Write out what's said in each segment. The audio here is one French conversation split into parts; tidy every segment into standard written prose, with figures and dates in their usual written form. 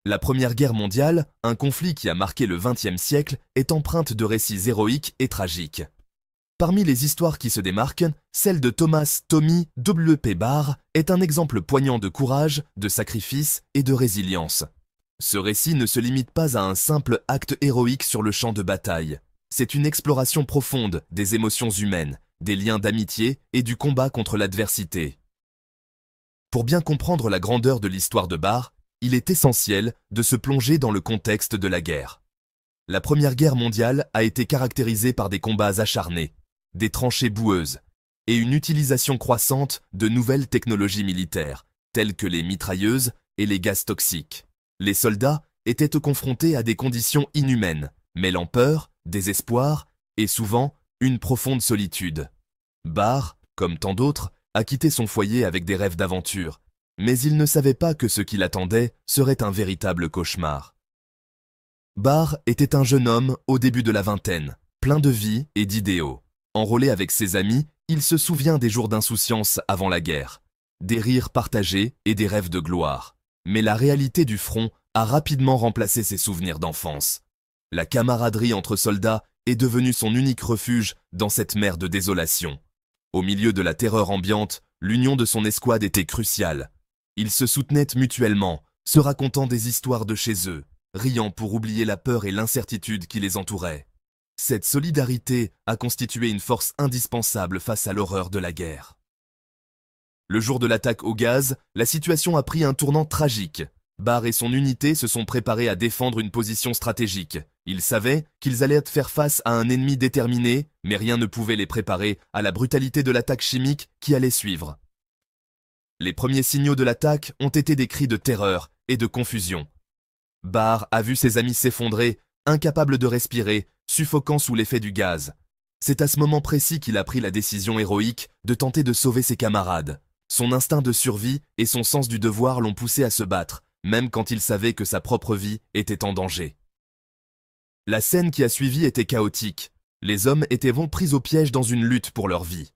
La Première Guerre mondiale, un conflit qui a marqué le XXe siècle, est empreinte de récits héroïques et tragiques. Parmi les histoires qui se démarquent, celle de Thomas Tommy W.P. Barr est un exemple poignant de courage, de sacrifice et de résilience. Ce récit ne se limite pas à un simple acte héroïque sur le champ de bataille. C'est une exploration profonde des émotions humaines, des liens d'amitié et du combat contre l'adversité. Pour bien comprendre la grandeur de l'histoire de Barr, il est essentiel de se plonger dans le contexte de la guerre. La Première Guerre mondiale a été caractérisée par des combats acharnés, des tranchées boueuses et une utilisation croissante de nouvelles technologies militaires, telles que les mitrailleuses et les gaz toxiques. Les soldats étaient confrontés à des conditions inhumaines, mêlant peur, désespoir et souvent une profonde solitude. Barr, comme tant d'autres, a quitté son foyer avec des rêves d'aventure, mais il ne savait pas que ce qui l'attendait serait un véritable cauchemar. Barr était un jeune homme au début de la vingtaine, plein de vie et d'idéaux. Enrôlé avec ses amis, il se souvient des jours d'insouciance avant la guerre, des rires partagés et des rêves de gloire. Mais la réalité du front a rapidement remplacé ses souvenirs d'enfance. La camaraderie entre soldats est devenue son unique refuge dans cette mer de désolation. Au milieu de la terreur ambiante, l'union de son escouade était cruciale. Ils se soutenaient mutuellement, se racontant des histoires de chez eux, riant pour oublier la peur et l'incertitude qui les entouraient. Cette solidarité a constitué une force indispensable face à l'horreur de la guerre. Le jour de l'attaque au gaz, la situation a pris un tournant tragique. Barr et son unité se sont préparés à défendre une position stratégique. Ils savaient qu'ils allaient faire face à un ennemi déterminé, mais rien ne pouvait les préparer à la brutalité de l'attaque chimique qui allait suivre. Les premiers signaux de l'attaque ont été des cris de terreur et de confusion. Barr a vu ses amis s'effondrer, incapables de respirer, suffocant sous l'effet du gaz. C'est à ce moment précis qu'il a pris la décision héroïque de tenter de sauver ses camarades. Son instinct de survie et son sens du devoir l'ont poussé à se battre, même quand il savait que sa propre vie était en danger. La scène qui a suivi était chaotique. Les hommes étaient pris au piège dans une lutte pour leur vie.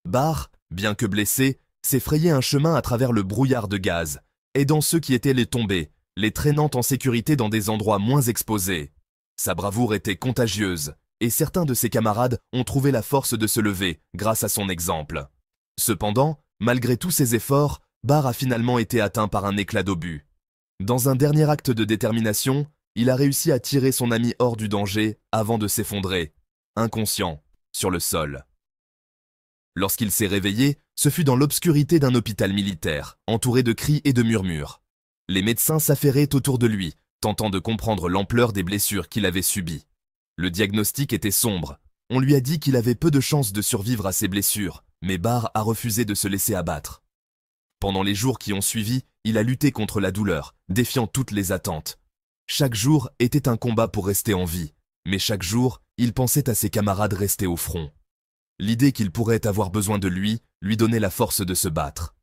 Barr, bien que blessé, s'est frayé un chemin à travers le brouillard de gaz, aidant ceux qui étaient les tombés, les traînant en sécurité dans des endroits moins exposés. Sa bravoure était contagieuse, et certains de ses camarades ont trouvé la force de se lever grâce à son exemple. Cependant, malgré tous ses efforts, Barr a finalement été atteint par un éclat d'obus. Dans un dernier acte de détermination, il a réussi à tirer son ami hors du danger avant de s'effondrer, inconscient, sur le sol. Lorsqu'il s'est réveillé, ce fut dans l'obscurité d'un hôpital militaire, entouré de cris et de murmures. Les médecins s'affairaient autour de lui, tentant de comprendre l'ampleur des blessures qu'il avait subies. Le diagnostic était sombre. On lui a dit qu'il avait peu de chances de survivre à ses blessures, mais Barr a refusé de se laisser abattre. Pendant les jours qui ont suivi, il a lutté contre la douleur, défiant toutes les attentes. Chaque jour était un combat pour rester en vie, mais chaque jour, il pensait à ses camarades restés au front. L'idée qu'il pourrait avoir besoin de lui donnait la force de se battre.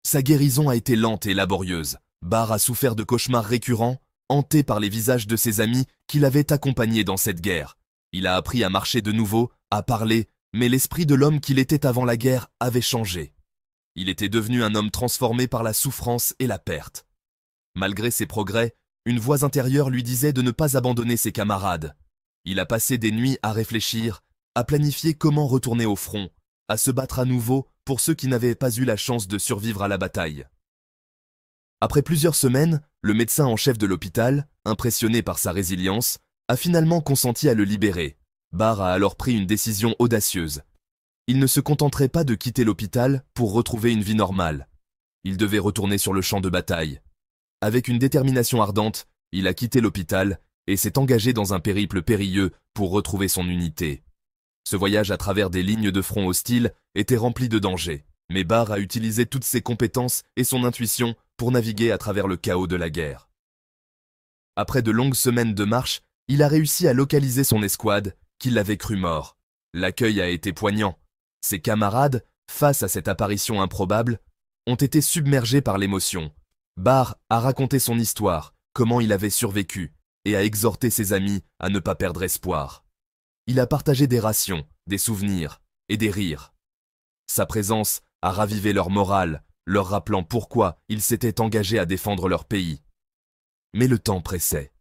Sa guérison a été lente et laborieuse. Barr a souffert de cauchemars récurrents, hanté par les visages de ses amis qui l'avaient accompagné dans cette guerre. Il a appris à marcher de nouveau, à parler, mais l'esprit de l'homme qu'il était avant la guerre avait changé. Il était devenu un homme transformé par la souffrance et la perte. Malgré ses progrès, une voix intérieure lui disait de ne pas abandonner ses camarades. Il a passé des nuits à réfléchir, à planifier comment retourner au front, à se battre à nouveau pour ceux qui n'avaient pas eu la chance de survivre à la bataille. Après plusieurs semaines, le médecin en chef de l'hôpital, impressionné par sa résilience, a finalement consenti à le libérer. Barr a alors pris une décision audacieuse. Il ne se contenterait pas de quitter l'hôpital pour retrouver une vie normale. Il devait retourner sur le champ de bataille. Avec une détermination ardente, il a quitté l'hôpital et s'est engagé dans un périple périlleux pour retrouver son unité. Ce voyage à travers des lignes de front hostiles était rempli de dangers, mais Barr a utilisé toutes ses compétences et son intuition pour naviguer à travers le chaos de la guerre. Après de longues semaines de marche, il a réussi à localiser son escouade, qui l'avait cru mort. L'accueil a été poignant. Ses camarades, face à cette apparition improbable, ont été submergés par l'émotion. Barr a raconté son histoire, comment il avait survécu, et a exhorté ses amis à ne pas perdre espoir. Il a partagé des rations, des souvenirs et des rires. Sa présence à raviver leur morale, leur rappelant pourquoi ils s'étaient engagés à défendre leur pays. Mais le temps pressait.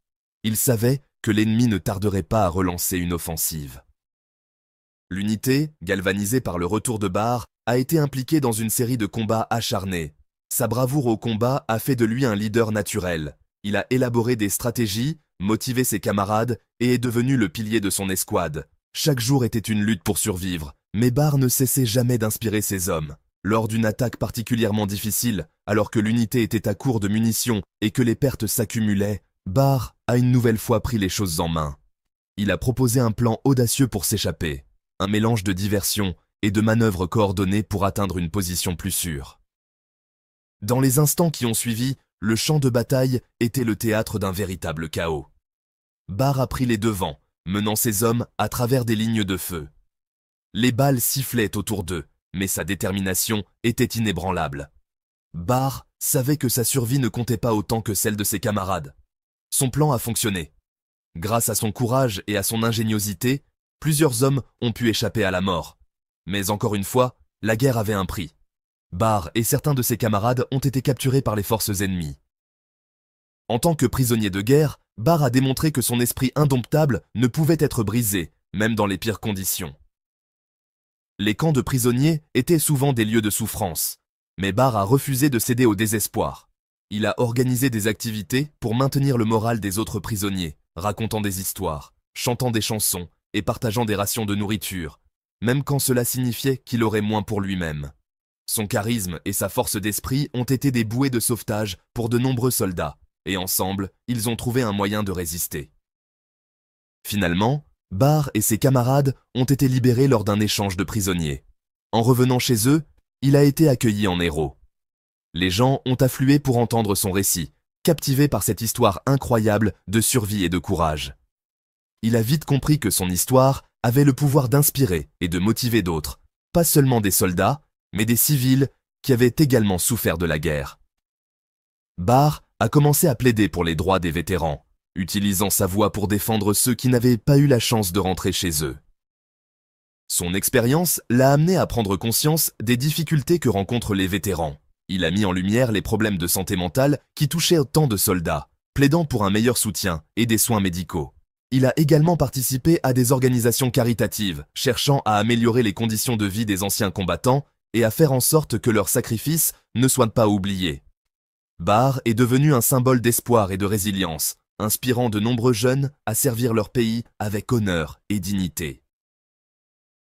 Ils savaient que l'ennemi ne tarderait pas à relancer une offensive. L'unité, galvanisée par le retour de Barre, a été impliquée dans une série de combats acharnés. Sa bravoure au combat a fait de lui un leader naturel. Il a élaboré des stratégies, motivé ses camarades et est devenu le pilier de son escouade. Chaque jour était une lutte pour survivre, mais Barre ne cessait jamais d'inspirer ses hommes. Lors d'une attaque particulièrement difficile, alors que l'unité était à court de munitions et que les pertes s'accumulaient, Barre a une nouvelle fois pris les choses en main. Il a proposé un plan audacieux pour s'échapper, un mélange de diversion et de manœuvres coordonnées pour atteindre une position plus sûre. Dans les instants qui ont suivi, le champ de bataille était le théâtre d'un véritable chaos. Barre a pris les devants, menant ses hommes à travers des lignes de feu. Les balles sifflaient autour d'eux, mais sa détermination était inébranlable. Barre savait que sa survie ne comptait pas autant que celle de ses camarades. Son plan a fonctionné. Grâce à son courage et à son ingéniosité, plusieurs hommes ont pu échapper à la mort. Mais encore une fois, la guerre avait un prix. Barre et certains de ses camarades ont été capturés par les forces ennemies. En tant que prisonnier de guerre, Barre a démontré que son esprit indomptable ne pouvait être brisé, même dans les pires conditions. Les camps de prisonniers étaient souvent des lieux de souffrance, mais Barre a refusé de céder au désespoir. Il a organisé des activités pour maintenir le moral des autres prisonniers, racontant des histoires, chantant des chansons et partageant des rations de nourriture, même quand cela signifiait qu'il aurait moins pour lui-même. Son charisme et sa force d'esprit ont été des bouées de sauvetage pour de nombreux soldats, et ensemble, ils ont trouvé un moyen de résister. Finalement, Barre et ses camarades ont été libérés lors d'un échange de prisonniers. En revenant chez eux, il a été accueilli en héros. Les gens ont afflué pour entendre son récit, captivés par cette histoire incroyable de survie et de courage. Il a vite compris que son histoire avait le pouvoir d'inspirer et de motiver d'autres, pas seulement des soldats, mais des civils qui avaient également souffert de la guerre. Barre a commencé à plaider pour les droits des vétérans, utilisant sa voix pour défendre ceux qui n'avaient pas eu la chance de rentrer chez eux. Son expérience l'a amené à prendre conscience des difficultés que rencontrent les vétérans. Il a mis en lumière les problèmes de santé mentale qui touchaient tant de soldats, plaidant pour un meilleur soutien et des soins médicaux. Il a également participé à des organisations caritatives, cherchant à améliorer les conditions de vie des anciens combattants et à faire en sorte que leurs sacrifices ne soient pas oubliés. Barre est devenu un symbole d'espoir et de résilience, inspirant de nombreux jeunes à servir leur pays avec honneur et dignité.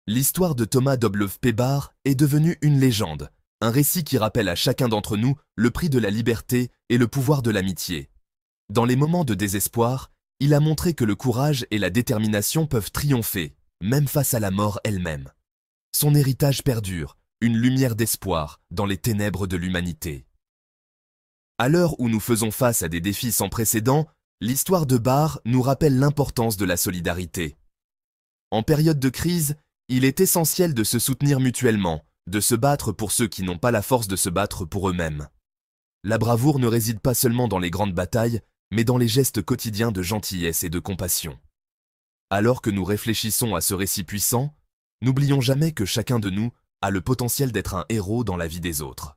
L'histoire de Thomas W. Barre est devenue une légende, un récit qui rappelle à chacun d'entre nous le prix de la liberté et le pouvoir de l'amitié. Dans les moments de désespoir, il a montré que le courage et la détermination peuvent triompher, même face à la mort elle-même. Son héritage perdure, une lumière d'espoir dans les ténèbres de l'humanité. À l'heure où nous faisons face à des défis sans précédent, l'histoire de Barre nous rappelle l'importance de la solidarité. En période de crise, il est essentiel de se soutenir mutuellement, de se battre pour ceux qui n'ont pas la force de se battre pour eux-mêmes. La bravoure ne réside pas seulement dans les grandes batailles, mais dans les gestes quotidiens de gentillesse et de compassion. Alors que nous réfléchissons à ce récit puissant, n'oublions jamais que chacun de nous a le potentiel d'être un héros dans la vie des autres.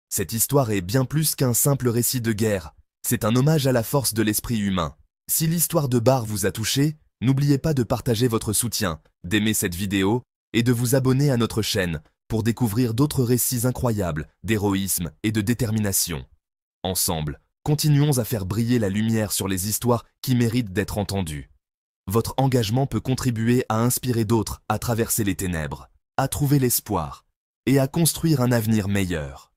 Cette histoire est bien plus qu'un simple récit de guerre, c'est un hommage à la force de l'esprit humain. Si l'histoire de Barre vous a touché, n'oubliez pas de partager votre soutien, d'aimer cette vidéo et de vous abonner à notre chaîne pour découvrir d'autres récits incroyables d'héroïsme et de détermination. Ensemble, continuons à faire briller la lumière sur les histoires qui méritent d'être entendues. Votre engagement peut contribuer à inspirer d'autres à traverser les ténèbres, à trouver l'espoir et à construire un avenir meilleur.